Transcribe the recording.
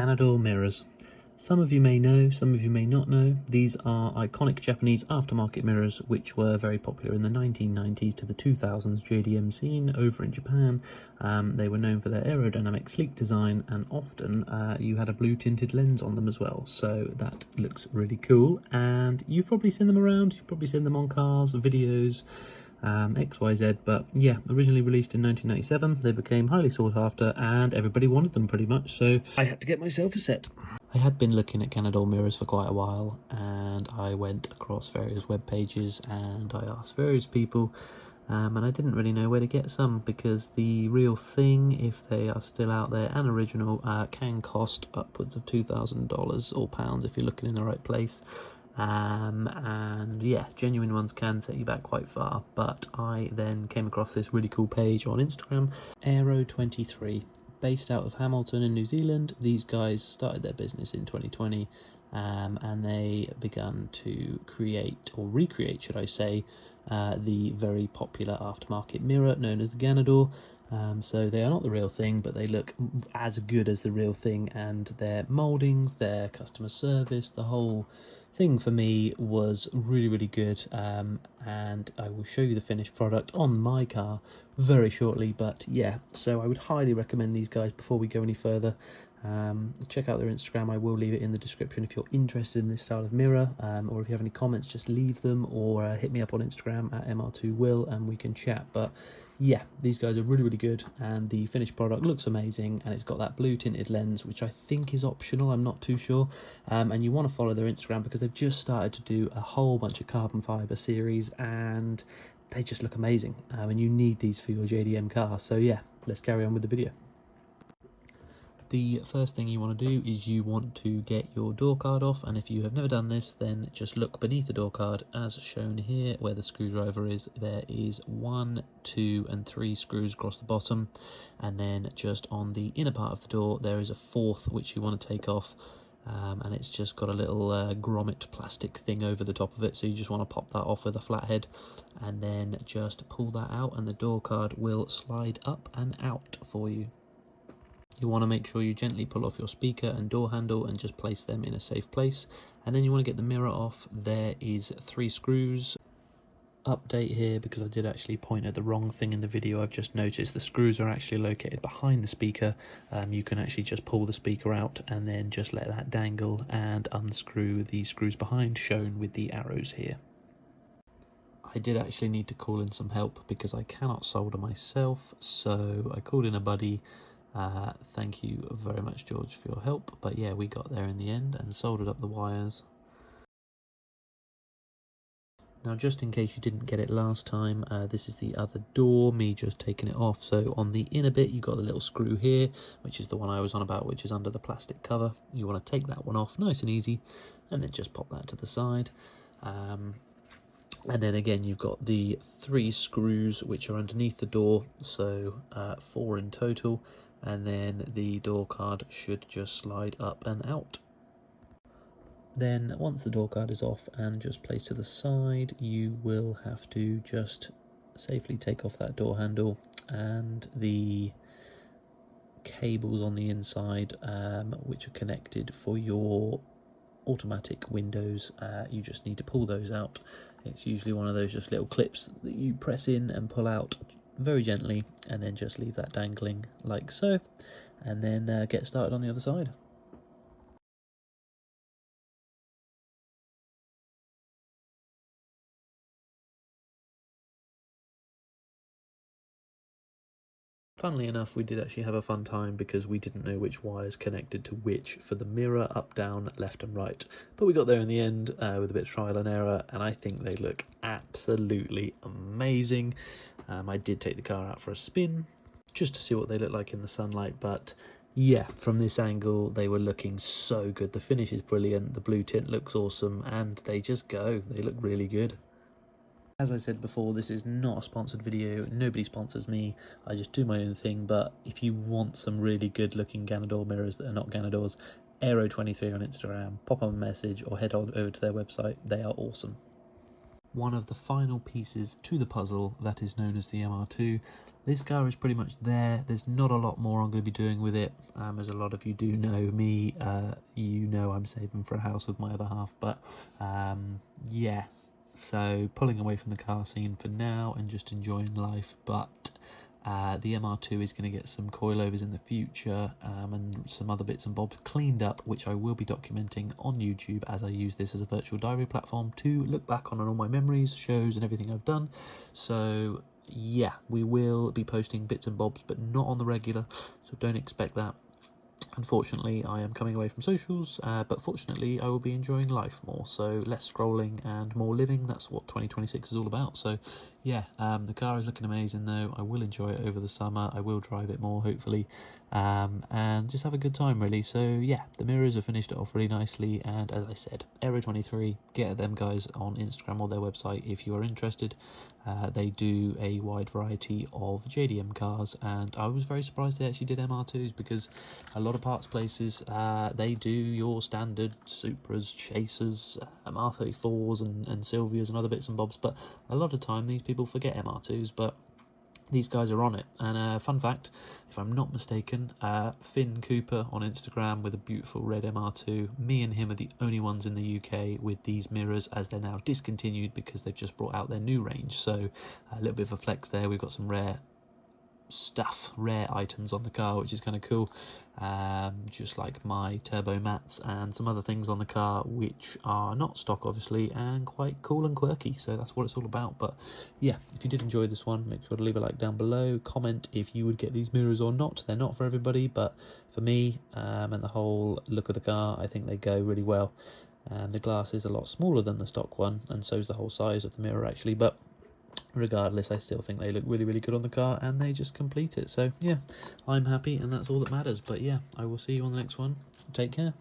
Ganador mirrors. Some of you may know, some of you may not know, these are iconic Japanese aftermarket mirrors which were very popular in the 1990s to the 2000s JDM scene over in Japan. They were known for their aerodynamic sleek design, and often you had a blue tinted lens on them as well, so that looks really cool. And you've probably seen them around, you've probably seen them on cars, videos, XYZ, but yeah, originally released in 1997, they became highly sought after and everybody wanted them pretty much, so I had to get myself a set. I had been looking at Ganador mirrors for quite a while, and I went across various web pages and I asked various people, and I didn't really know where to get some, because the real thing, if they are still out there and original, can cost upwards of $2,000 or pounds if you're looking in the right place. And yeah, genuine ones can set you back quite far. But I then came across this really cool page on Instagram, AeroTwentyThree, based out of Hamilton in New Zealand. These guys started their business in 2020, and they began to create, or recreate should I say, the very popular aftermarket mirror known as the Ganador. So they are not the real thing, but they look as good as the real thing, and their mouldings, their customer service, the whole thing for me was really good. And I will show you the finished product on my car very shortly. But yeah, so I would highly recommend these guys before we go any further. Check out their Instagram. I will leave it in the description if you're interested in this style of mirror, or if you have any comments, just leave them, or hit me up on Instagram at MR2Will and we can chat. But yeah, these guys are really good, and the finished product looks amazing, and it's got that blue tinted lens, which I think is optional, I'm not too sure. And you want to follow their Instagram because they've just started to do a whole bunch of carbon fibre series, and they just look amazing, and you need these for your JDM car. So yeah, let's carry on with the video. The first thing you want to do is you want to get your door card off, and if you have never done this, then just look beneath the door card as shown here where the screwdriver is. There is 1, 2 and 3 screws across the bottom, and then just on the inner part of the door there is a 4th which you want to take off, and it's just got a little grommet plastic thing over the top of it, so you just want to pop that off with a flathead and then just pull that out, and the door card will slide up and out for you. You want to make sure you gently pull off your speaker and door handle and just place them in a safe place. And then you want to get the mirror off. There is 3 screws. Update here, because I did actually point at the wrong thing in the video. I've just noticed the screws are actually located behind the speaker. You can actually just pull the speaker out and then just let that dangle and unscrew the screws behind, shown with the arrows here. I did actually need to call in some help because I cannot solder myself, so I called in a buddy. Thank you very much, George, for your help. But yeah, we got there in the end and soldered up the wires. Now, just in case you didn't get it last time, this is the other door, me just taking it off. So on the inner bit, you've got the little screw here, which is the one I was on about, which is under the plastic cover. You want to take that one off nice and easy, and then just pop that to the side. And then again, you've got the 3 screws which are underneath the door, so 4 in total. And then the door card should just slide up and out. Then once the door card is off and just placed to the side, you will have to just safely take off that door handle, and the cables on the inside which are connected for your automatic windows, you just need to pull those out. It's usually one of those just little clips that you press in and pull out very gently, and then just leave that dangling like so, and then get started on the other side. Funnily enough, we did actually have a fun time because we didn't know which wires connected to which for the mirror, up, down, left and right. But we got there in the end with a bit of trial and error, and I think they look absolutely amazing. I did take the car out for a spin just to see what they look like in the sunlight, but yeah, from this angle they were looking so good. The finish is brilliant, the blue tint looks awesome, and they just go. They look really good. As I said before, this is not a sponsored video, nobody sponsors me, I just do my own thing. But if you want some really good looking Ganador mirrors that are not Ganadors, AeroTwentyThree on Instagram, pop them a message or head on over to their website, they are awesome. one of the final pieces to the puzzle that is known as the MR2. This car is pretty much there. There's not a lot more I'm going to be doing with it. As a lot of you do know me, you know I'm saving for a house with my other half. But yeah, so pulling away from the car scene for now and just enjoying life. But the MR2 is going to get some coilovers in the future and some other bits and bobs cleaned up, which I will be documenting on YouTube as I use this as a virtual diary platform to look back on all my memories, shows and everything I've done. So yeah, we will be posting bits and bobs, but not on the regular, so don't expect that. Unfortunately, I am coming away from socials, but fortunately I will be enjoying life more, so less scrolling and more living. That's what 2026 is all about. So yeah, the car is looking amazing though. I will enjoy it over the summer. I will drive it more, hopefully, and just have a good time, really. So yeah, the mirrors have finished it off really nicely, and as I said, AeroTwentyThree, get at them guys on Instagram or their website if you are interested. They do a wide variety of JDM cars, and I was very surprised they actually did MR2s, because a lot of parts places, they do your standard Supras, Chasers, R34s and Silvias and other bits and bobs, but a lot of time these people forget MR2s, but these guys are on it. And fun fact, if I'm not mistaken, Finn Cooper on Instagram with a beautiful red MR2, me and him are the only ones in the UK with these mirrors, as they're now discontinued because they've just brought out their new range. So a little bit of a flex there. We've got some rare items on the car, which is kind of cool, just like my turbo mats and some other things on the car which are not stock obviously, and quite cool and quirky. So that's what it's all about. But yeah, if you did enjoy this one, make sure to leave a like down below, comment if you would get these mirrors or not. They're not for everybody, but for me, and the whole look of the car, I think they go really well. The glass is a lot smaller than the stock one, and so is the whole size of the mirror actually, but regardless, I still think they look really, really good on the car, and they just complete it. So yeah, I'm happy, and that's all that matters. But yeah, I will see you on the next one. Take care.